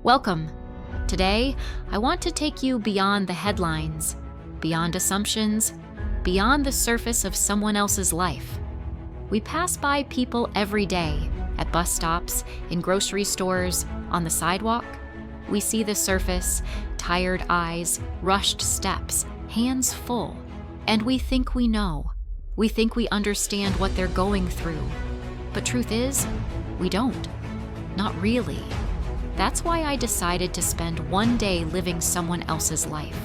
Welcome. Today, I want to take you beyond the headlines, beyond assumptions, beyond the surface of someone else's life. We pass by people every day, at bus stops, in grocery stores, on the sidewalk. We see the surface, tired eyes, rushed steps, hands full, and we think we know. We think we understand what they're going through. But truth is, we don't. Not really. That's why I decided to spend one day living someone else's life.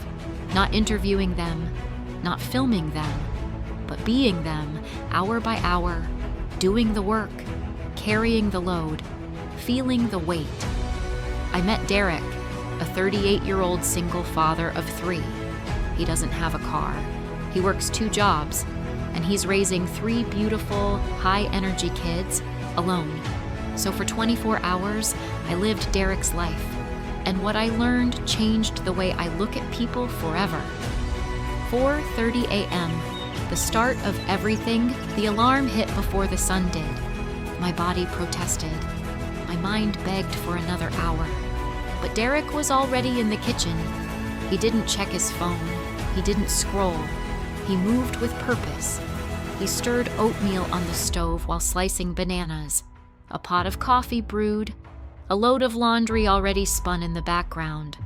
Not interviewing them, not filming them, but being them, hour by hour, doing the work, carrying the load, feeling the weight. I met Derek, a 38-year-old single father of 3. He doesn't have a car. He works 2 jobs, and he's raising 3 beautiful, high-energy kids alone. So for 24 hours, I lived Derek's life, and what I learned changed the way I look at people forever. 4:30 a.m., the start of everything, the alarm hit before the sun did. My body protested. My mind begged for another hour. But Derek was already in the kitchen. He didn't check his phone. He didn't scroll. He moved with purpose. He stirred oatmeal on the stove while slicing bananas. A pot of coffee brewed, a load of laundry already spun in the background.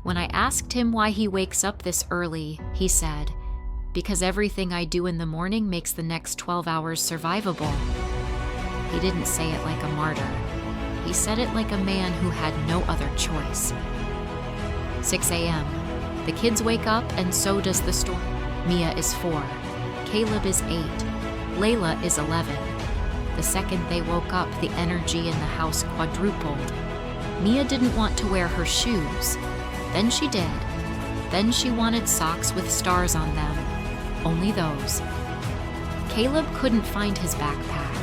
When I asked him why he wakes up this early, he said, "Because everything I do in the morning makes the next 12 hours survivable." He didn't say it like a martyr. He said it like a man who had no other choice. 6 a.m. The kids wake up and so does the storm. Mia is 4. Caleb is 8. Layla is 11. The second they woke up, the energy in the house quadrupled. Mia didn't want to wear her shoes. Then she did. Then she wanted socks with stars on them. Only those. Caleb couldn't find his backpack.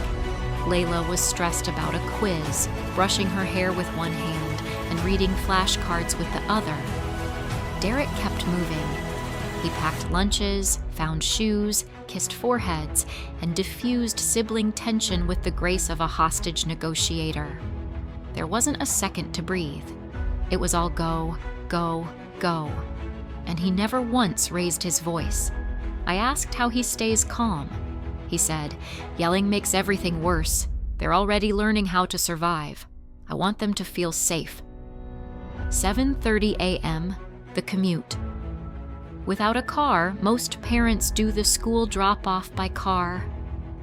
Layla was stressed about a quiz, brushing her hair with one hand and reading flashcards with the other. Derek kept moving. He packed lunches, found shoes, kissed foreheads, and diffused sibling tension with the grace of a hostage negotiator. There wasn't a second to breathe. It was all go, go, go. And he never once raised his voice. I asked how he stays calm. He said, "Yelling makes everything worse. They're already learning how to survive. I want them to feel safe." 7:30 a.m., the commute. Without a car, most parents do the school drop-off by car.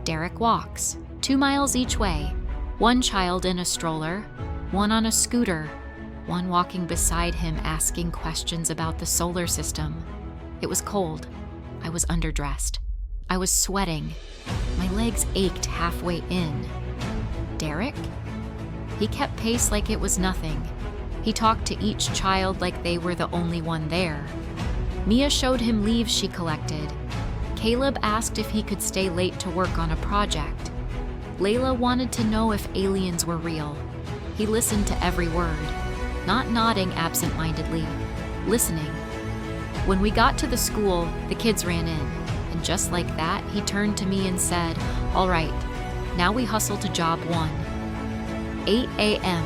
Derek walks, 2 miles each way, 1 child in a stroller, 1 on a scooter, 1 walking beside him asking questions about the solar system. It was cold. I was underdressed. I was sweating. My legs ached halfway in. Derek? He kept pace like it was nothing. He talked to each child like they were the only one there. Mia showed him leaves she collected. Caleb asked if he could stay late to work on a project. Layla wanted to know if aliens were real. He listened to every word, not nodding absent-mindedly, listening. When we got to the school, the kids ran in, and just like that, he turned to me and said, "All right, now we hustle to job 1. 8 a.m.,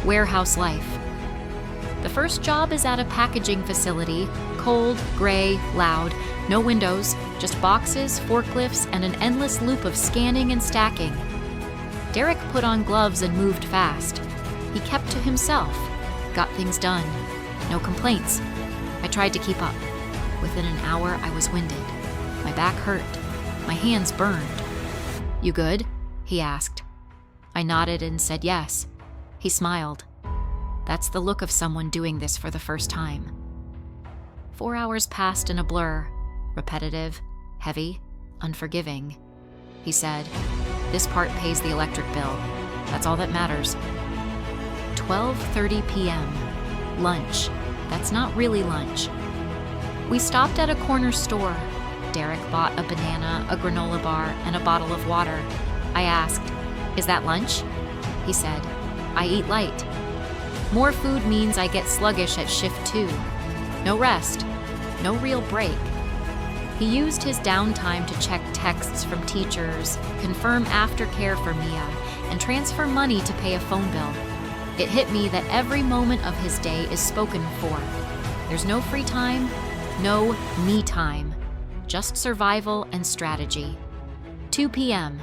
warehouse life. The first job is at a packaging facility, cold, gray, loud, no windows, just boxes, forklifts, and an endless loop of scanning and stacking. Derek put on gloves and moved fast. He kept to himself, got things done. No complaints. I tried to keep up. Within an hour, I was winded. My back hurt. My hands burned. "You good?" he asked. I nodded and said yes. He smiled. That's the look of someone doing this for the first time. 4 hours passed in a blur, repetitive, heavy, unforgiving. He said, "This part pays the electric bill. That's all that matters." 12:30 p.m., lunch. That's not really lunch. We stopped at a corner store. Derek bought a banana, a granola bar, and a bottle of water. I asked, "Is that lunch?" He said, "I eat light. More food means I get sluggish at shift 2. No rest, no real break." He used his downtime to check texts from teachers, confirm aftercare for Mia, and transfer money to pay a phone bill. It hit me that every moment of his day is spoken for. There's no free time, no me time, just survival and strategy. 2 p.m.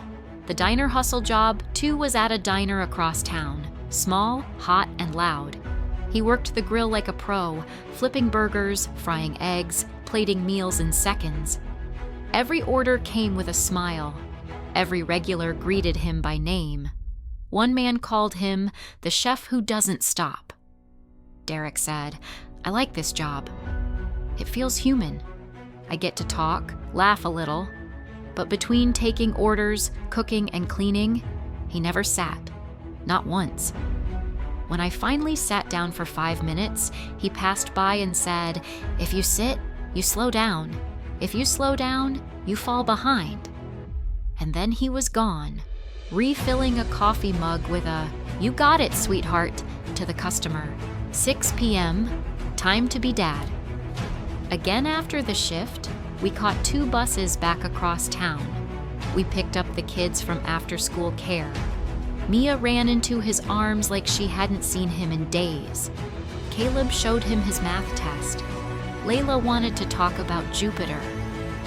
The diner hustle job, too, was at a diner across town. Small, hot, and loud. He worked the grill like a pro, flipping burgers, frying eggs, plating meals in seconds. Every order came with a smile. Every regular greeted him by name. One man called him the chef who doesn't stop. Derek said, "I like this job. It feels human. I get to talk, laugh a little, but between taking orders, cooking, and cleaning, he never sat. Not once." When I finally sat down for 5 minutes, he passed by and said, "If you sit, you slow down. If you slow down, you fall behind." And then he was gone, refilling a coffee mug with a "You got it, sweetheart," to the customer. 6 p.m., time to be dad. Again after the shift, we caught 2 buses back across town. We picked up the kids from after-school care. Mia ran into his arms like she hadn't seen him in days. Caleb showed him his math test. Layla wanted to talk about Jupiter.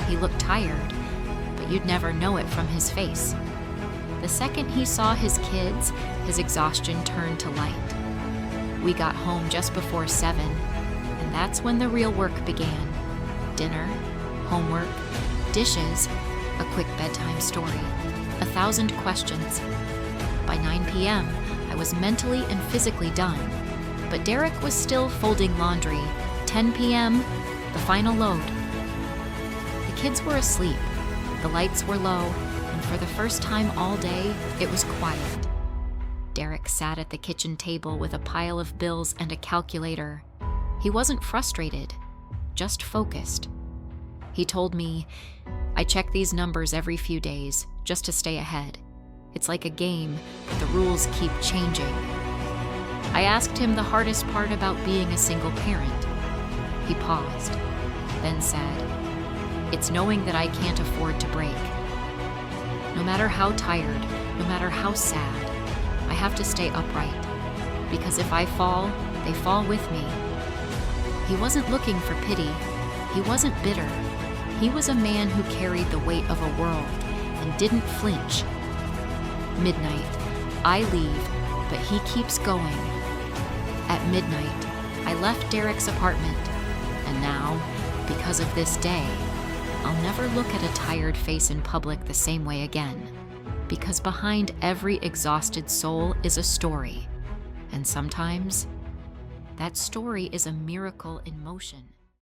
He looked tired, but you'd never know it from his face. The second he saw his kids, his exhaustion turned to light. We got home just before 7, and that's when the real work began. Dinner, homework, dishes, a quick bedtime story, 1,000 questions. By 9 p.m., I was mentally and physically done, but Derek was still folding laundry. 10 p.m., the final load. The kids were asleep, the lights were low, and for the first time all day, it was quiet. Derek sat at the kitchen table with a pile of bills and a calculator. He wasn't frustrated, just focused. He told me, "I check these numbers every few days, just to stay ahead. It's like a game, but the rules keep changing." I asked him the hardest part about being a single parent. He paused, then said, "It's knowing that I can't afford to break. No matter how tired, no matter how sad, I have to stay upright, because if I fall, they fall with me." He wasn't looking for pity. He wasn't bitter. He was a man who carried the weight of a world and didn't flinch. Midnight, I leave, but he keeps going. At midnight, I left Derek's apartment, and now, because of this day, I'll never look at a tired face in public the same way again, because behind every exhausted soul is a story, and sometimes that story is a miracle in motion.